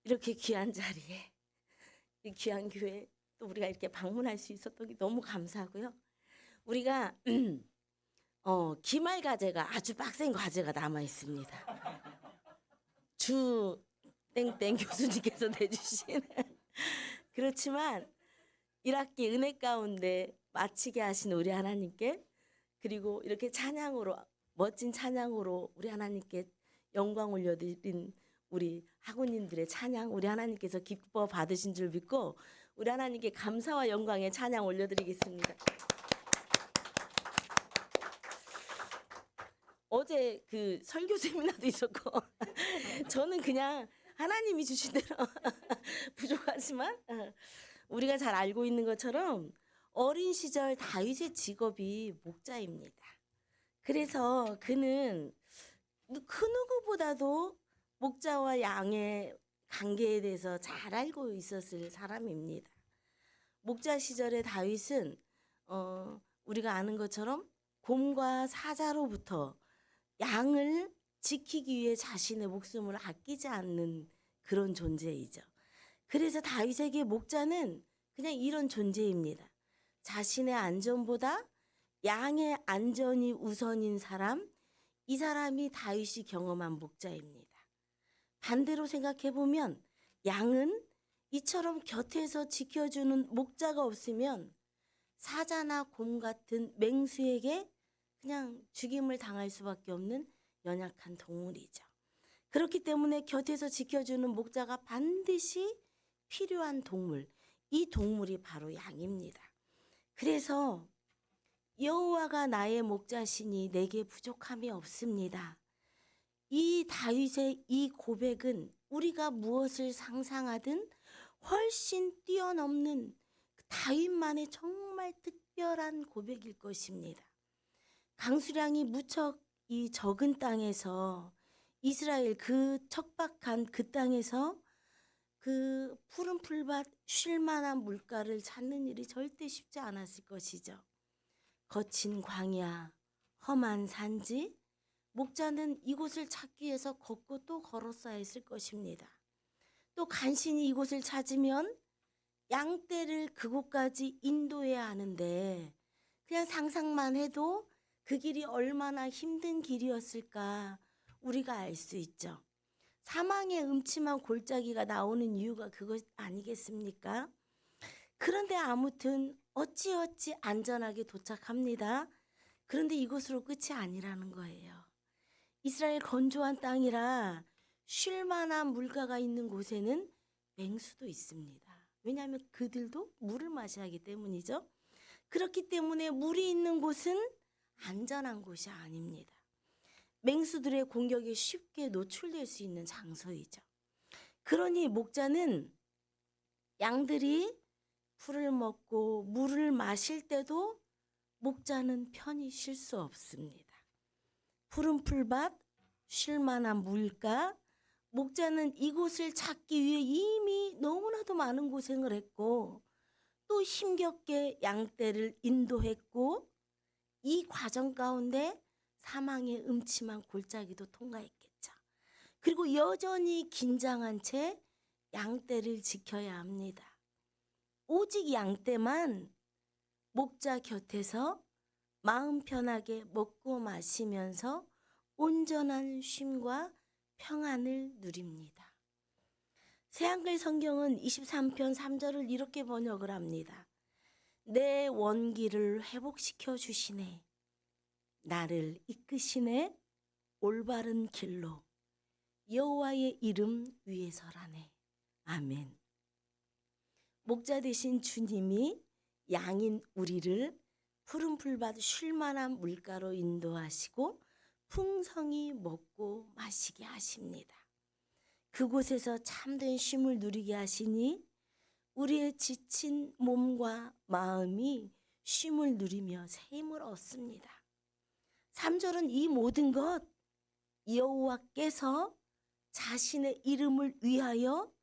이렇게 귀한 자리에 이 귀한 교회 또 우리가 이렇게 방문할 수 있었던 게 너무 감사하고요. 우리가 기말 과제가 아주 빡센 과제가 남아 있습니다. 주 땡땡 교수님께서 내주신 그렇지만 1학기 은혜 가운데 마치게 하신 우리 하나님께, 그리고 이렇게 찬양으로, 멋진 찬양으로 우리 하나님께 영광 올려드린 우리 학우님들의 찬양, 우리 하나님께서 기뻐 받으신 줄 믿고 우리 하나님께 감사와 영광의 찬양 올려드리겠습니다. 어제 그 설교 세미나도 있었고 저는 그냥 하나님이 주신 대로 부족하지만 우리가 잘 알고 있는 것처럼 어린 시절 다윗의 직업이 목자입니다. 그래서 그는 그 누구보다도 목자와 양의 관계에 대해서 잘 알고 있었을 사람입니다. 목자 시절의 다윗은 우리가 아는 것처럼 곰과 사자로부터 양을 지키기 위해 자신의 목숨을 아끼지 않는 그런 존재이죠. 그래서 다윗에게 목자는 그냥 이런 존재입니다. 자신의 안전보다 양의 안전이 우선인 사람, 이 사람이 다윗이 경험한 목자입니다. 반대로 생각해 보면 양은 이처럼 곁에서 지켜주는 목자가 없으면 사자나 곰 같은 맹수에게 그냥 죽임을 당할 수밖에 없는 연약한 동물이죠. 그렇기 때문에 곁에서 지켜주는 목자가 반드시 필요한 동물, 이 동물이 바로 양입니다. 그래서 여호와가 나의 목자시니 내게 부족함이 없습니다. 이 다윗의 이 고백은 우리가 무엇을 상상하든 훨씬 뛰어넘는 다윗만의 정말 특별한 고백일 것입니다. 강수량이 무척 이 적은 땅에서, 이스라엘 그 척박한 그 땅에서 그 푸른 풀밭 쉴 만한 물가를 찾는 일이 절대 쉽지 않았을 것이죠. 거친 광야, 험한 산지, 목자는 이곳을 찾기 위해서 걷고 또 걸었어야 했을 것입니다. 또 간신히 이곳을 찾으면 양떼를 그곳까지 인도해야 하는데 그냥 상상만 해도 그 길이 얼마나 힘든 길이었을까 우리가 알 수 있죠. 사망의 음침한 골짜기가 나오는 이유가 그것 아니겠습니까? 그런데 아무튼 어찌어찌 안전하게 도착합니다. 그런데 이곳으로 끝이 아니라는 거예요. 이스라엘 건조한 땅이라 쉴 만한 물가가 있는 곳에는 맹수도 있습니다. 왜냐하면 그들도 물을 마셔야 하기 때문이죠. 그렇기 때문에 물이 있는 곳은 안전한 곳이 아닙니다. 맹수들의 공격에 쉽게 노출될 수 있는 장소이죠. 그러니 목자는 양들이 풀을 먹고 물을 마실 때도 목자는 편히 쉴 수 없습니다. 푸른 풀밭, 쉴 만한 물가, 목자는 이곳을 찾기 위해 이미 너무나도 많은 고생을 했고 또 힘겹게 양떼를 인도했고 이 과정 가운데 사망의 음침한 골짜기도 통과했겠죠. 그리고 여전히 긴장한 채 양떼를 지켜야 합니다. 오직 양떼만 목자 곁에서 마음 편하게 먹고 마시면서 온전한 쉼과 평안을 누립니다. 새한글 성경은 23편 3절을 이렇게 번역을 합니다. 내 원기를 회복시켜 주시네. 나를 이끄시네. 올바른 길로 여호와의 이름 위에서라네. 아멘. 목자 되신 주님이 양인 우리를 푸른 풀밭 쉴 만한 물가로 인도하시고 풍성히 먹고 마시게 하십니다. 그곳에서 참된 쉼을 누리게 하시니 우리의 지친 몸과 마음이 쉼을 누리며 새 힘을 얻습니다. 3절은 이 모든 것 여호와께서 자신의 이름을 위하여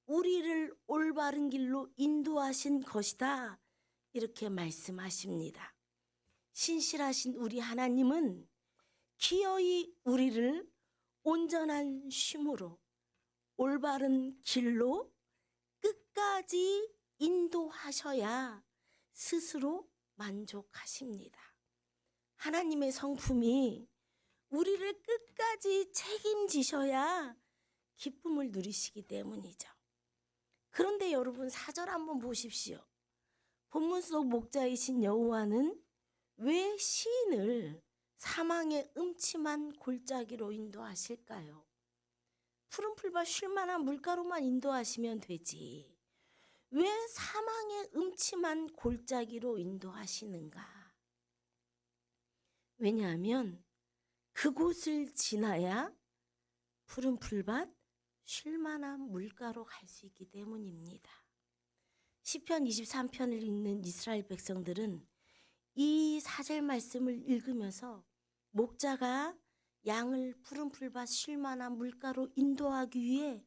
우리를 올바른 길로 인도하신 것이다, 이렇게 말씀하십니다. 신실하신 우리 하나님은 기어이 우리를 온전한 쉼으로, 올바른 길로 끝까지 인도하셔야 스스로 만족하십니다. 하나님의 성품이 우리를 끝까지 책임지셔야 기쁨을 누리시기 때문이죠. 그런데 여러분 4절 한번 보십시오. 본문 속 목자이신 여호와는 왜 시인을 사망의 음침한 골짜기로 인도하실까요? 푸른 풀밭 쉴만한 물가로만 인도하시면 되지. 왜 사망의 음침한 골짜기로 인도하시는가? 왜냐하면 그곳을 지나야 푸른 풀밭 쉴만한 물가로 갈 수 있기 때문입니다. 시편 23편을 읽는 이스라엘 백성들은 이 4절 말씀을 읽으면서 목자가 양을 푸른 풀밭 쉴만한 물가로 인도하기 위해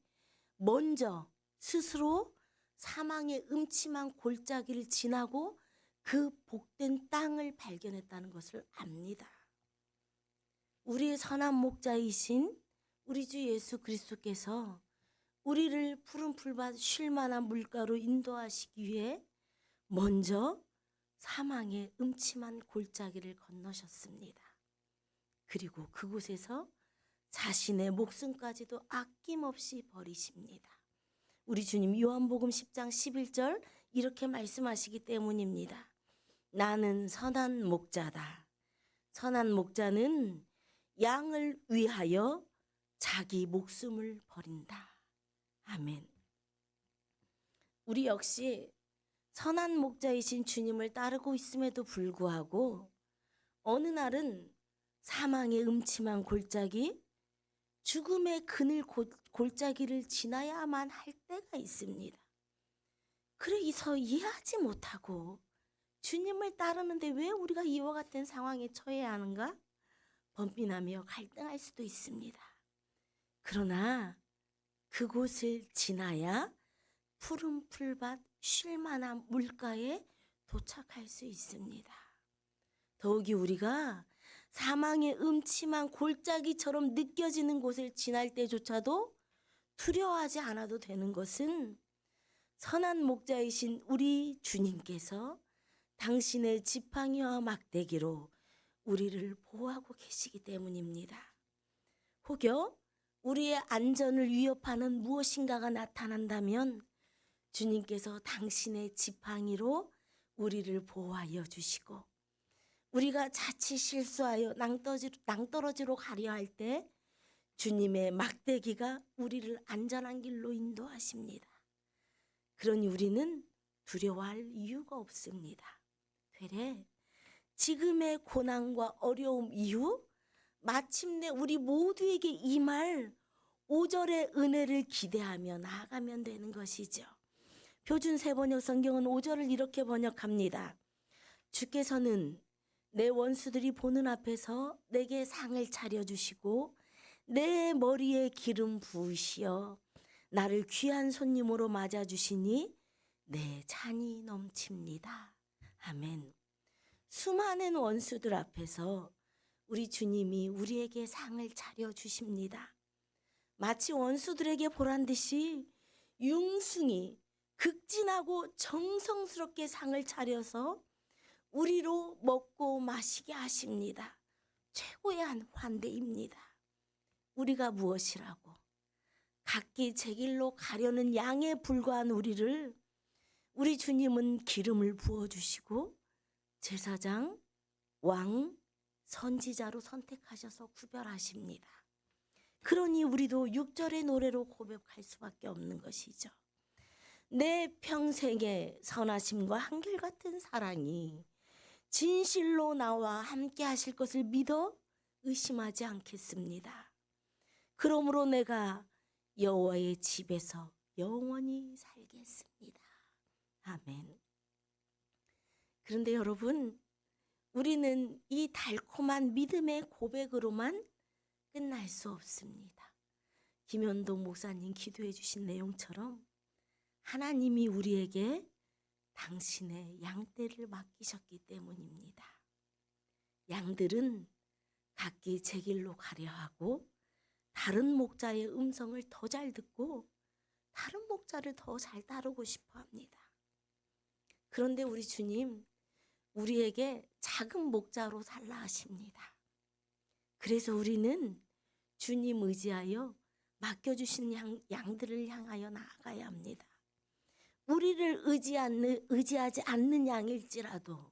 먼저 스스로 사망의 음침한 골짜기를 지나고 그 복된 땅을 발견했다는 것을 압니다. 우리의 선한 목자이신 우리 주 예수 그리스도께서 우리를 푸른 풀밭 쉴만한 물가로 인도하시기 위해 먼저 사망의 음침한 골짜기를 건너셨습니다. 그리고 그곳에서 자신의 목숨까지도 아낌없이 버리십니다. 우리 주님 요한복음 10장 11절 이렇게 말씀하시기 때문입니다. 나는 선한 목자다. 선한 목자는 양을 위하여 자기 목숨을 버린다. 아멘. 우리 역시 선한 목자이신 주님을 따르고 있음에도 불구하고 어느 날은 사망의 음침한 골짜기, 죽음의 그늘 골짜기를 지나야만 할 때가 있습니다. 그래서 이해하지 못하고 주님을 따르는데 왜 우리가 이와 같은 상황에 처해야 하는가? 번민하며 갈등할 수도 있습니다. 그러나 그곳을 지나야 푸른 풀밭 쉴만한 물가에 도착할 수 있습니다. 더욱이 우리가 사망의 음침한 골짜기처럼 느껴지는 곳을 지날 때조차도 두려워하지 않아도 되는 것은 선한 목자이신 우리 주님께서 당신의 지팡이와 막대기로 우리를 보호하고 계시기 때문입니다. 혹여 우리의 안전을 위협하는 무엇인가가 나타난다면 주님께서 당신의 지팡이로 우리를 보호하여 주시고 우리가 자칫 실수하여 낭떠러지로 가려 할 때 주님의 막대기가 우리를 안전한 길로 인도하십니다. 그러니 우리는 두려워할 이유가 없습니다. 되레 지금의 고난과 어려움 이후 마침내 우리 모두에게 임할 5절의 은혜를 기대하며 나아가면 되는 것이죠. 표준 세번역 성경은 5절을 이렇게 번역합니다. 주께서는 내 원수들이 보는 앞에서 내게 상을 차려주시고 내 머리에 기름 부으시어 나를 귀한 손님으로 맞아주시니 내 잔이 넘칩니다. 아멘. 수많은 원수들 앞에서 우리 주님이 우리에게 상을 차려주십니다. 마치 원수들에게 보란 듯이 융숭이 극진하고 정성스럽게 상을 차려서 우리로 먹고 마시게 하십니다. 최고의 한 환대입니다. 우리가 무엇이라고 각기 제 길로 가려는 양에 불과한 우리를 우리 주님은 기름을 부어주시고 제사장, 왕, 선지자로 선택하셔서 구별하십니다. 그러니 우리도 6절의 노래로 고백할 수밖에 없는 것이죠. 내 평생의 선하심과 한결같은 사랑이 진실로 나와 함께 하실 것을 믿어 의심하지 않겠습니다. 그러므로 내가 여호와의 집에서 영원히 살겠습니다. 아멘. 그런데 여러분, 우리는 이 달콤한 믿음의 고백으로만 끝날 수 없습니다. 김현동 목사님 기도해 주신 내용처럼 하나님이 우리에게 당신의 양떼를 맡기셨기 때문입니다. 양들은 각기 제 길로 가려 하고 다른 목자의 음성을 더 잘 듣고 다른 목자를 더 잘 따르고 싶어 합니다. 그런데 우리 주님, 우리에게 작은 목자로 살라 하십니다. 그래서 우리는 주님 의지하여 맡겨주신 양들을 향하여 나아가야 합니다. 우리를 의지하지 않는 양일지라도,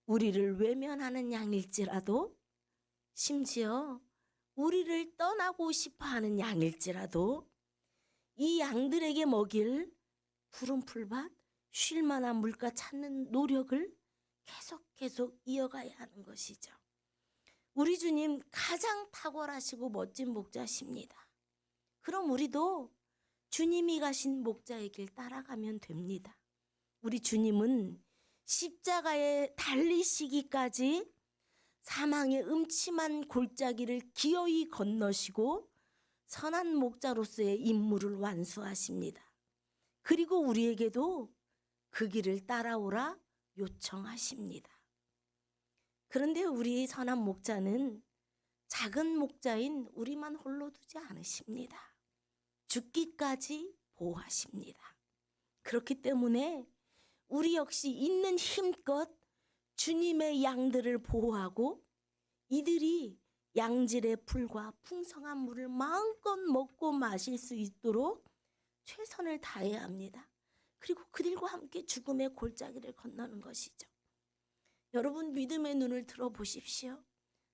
우리를 외면하는 양일지라도, 심지어 우리를 떠나고 싶어하는 양일지라도 이 양들에게 먹일 푸른 풀밭, 쉴 만한 물가 찾는 노력을 계속 이어가야 하는 것이죠. 우리 주님 가장 탁월하시고 멋진 목자십니다. 그럼 우리도 주님이 가신 목자의 길 따라가면 됩니다. 우리 주님은 십자가에 달리시기까지 사망의 음침한 골짜기를 기어이 건너시고 선한 목자로서의 임무를 완수하십니다. 그리고 우리에게도 그 길을 따라오라 요청하십니다. 그런데 우리 선한 목자는 작은 목자인 우리만 홀로 두지 않으십니다. 죽기까지 보호하십니다. 그렇기 때문에 우리 역시 있는 힘껏 주님의 양들을 보호하고 이들이 양질의 풀과 풍성한 물을 마음껏 먹고 마실 수 있도록 최선을 다해야 합니다. 그리고 그들과 함께 죽음의 골짜기를 건너는 것이죠. 여러분, 믿음의 눈을 들어보십시오.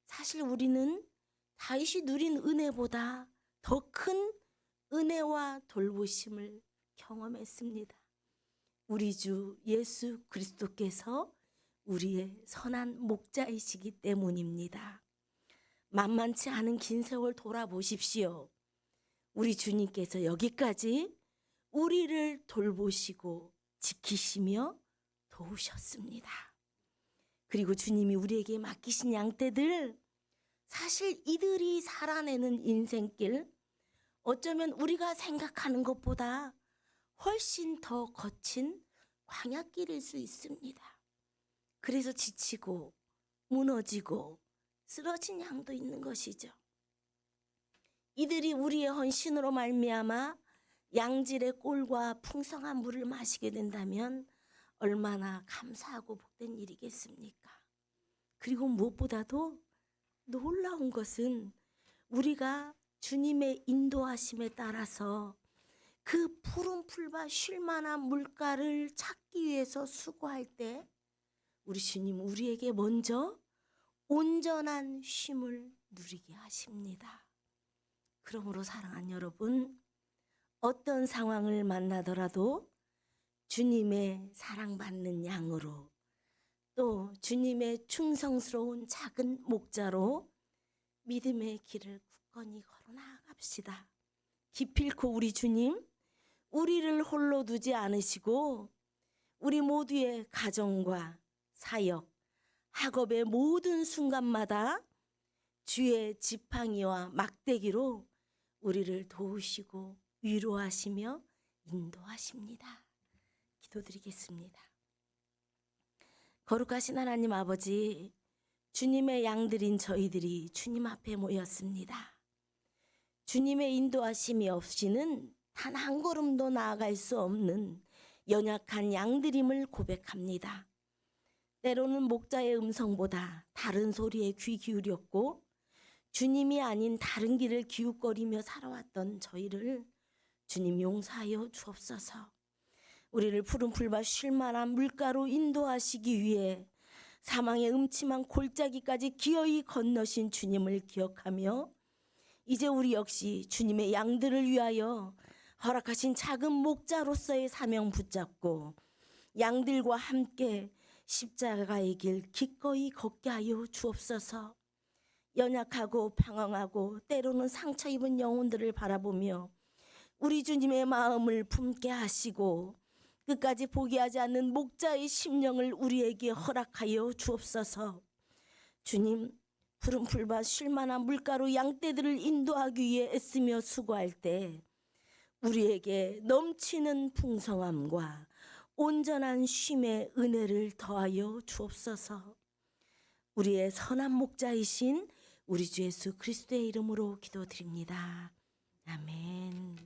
사실 우리는 다윗이 누린 은혜보다 더 큰 은혜와 돌보심을 경험했습니다. 우리 주 예수 그리스도께서 우리의 선한 목자이시기 때문입니다. 만만치 않은 긴 세월 돌아보십시오. 우리 주님께서 여기까지 우리를 돌보시고 지키시며 도우셨습니다. 그리고 주님이 우리에게 맡기신 양떼들, 사실 이들이 살아내는 인생길, 어쩌면 우리가 생각하는 것보다 훨씬 더 거친 광야길일 수 있습니다. 그래서 지치고 무너지고 쓰러진 양도 있는 것이죠. 이들이 우리의 헌신으로 말미암아 양질의 꼴과 풍성한 물을 마시게 된다면 얼마나 감사하고 복된 일이겠습니까? 그리고 무엇보다도 놀라운 것은 우리가 주님의 인도하심에 따라서 그 푸른 풀밭 쉴 만한 물가를 찾기 위해서 수고할 때 우리 주님 우리에게 먼저 온전한 쉼을 누리게 하십니다. 그러므로 사랑하는 여러분, 어떤 상황을 만나더라도 주님의 사랑받는 양으로, 또 주님의 충성스러운 작은 목자로 믿음의 길을 굳건히 걸어 나아갑시다. 기필코 우리 주님, 우리를 홀로 두지 않으시고 우리 모두의 가정과 사역, 학업의 모든 순간마다 주의 지팡이와 막대기로 우리를 도우시고 위로하시며 인도하십니다. 기도드리겠습니다. 거룩하신 하나님 아버지, 주님의 양들인 저희들이 주님 앞에 모였습니다. 주님의 인도하심이 없이는 단 한 걸음도 나아갈 수 없는 연약한 양들임을 고백합니다. 때로는 목자의 음성보다 다른 소리에 귀 기울였고 주님이 아닌 다른 길을 기웃거리며 살아왔던 저희를 주님 용서하여 주옵소서. 우리를 푸른 풀밭 쉴 만한 물가로 인도하시기 위해 사망의 음침한 골짜기까지 기어이 건너신 주님을 기억하며 이제 우리 역시 주님의 양들을 위하여 허락하신 작은 목자로서의 사명 붙잡고 양들과 함께 십자가의 길 기꺼이 걷게 하여 주옵소서. 연약하고 방황하고 때로는 상처 입은 영혼들을 바라보며 우리 주님의 마음을 품게 하시고 끝까지 포기하지 않는 목자의 심령을 우리에게 허락하여 주옵소서. 주님, 푸른 풀밭 쉴 만한 물가로 양떼들을 인도하기 위해 애쓰며 수고할 때 우리에게 넘치는 풍성함과 온전한 쉼의 은혜를 더하여 주옵소서. 우리의 선한 목자이신 우리 주 예수 그리스도의 이름으로 기도드립니다. 아멘.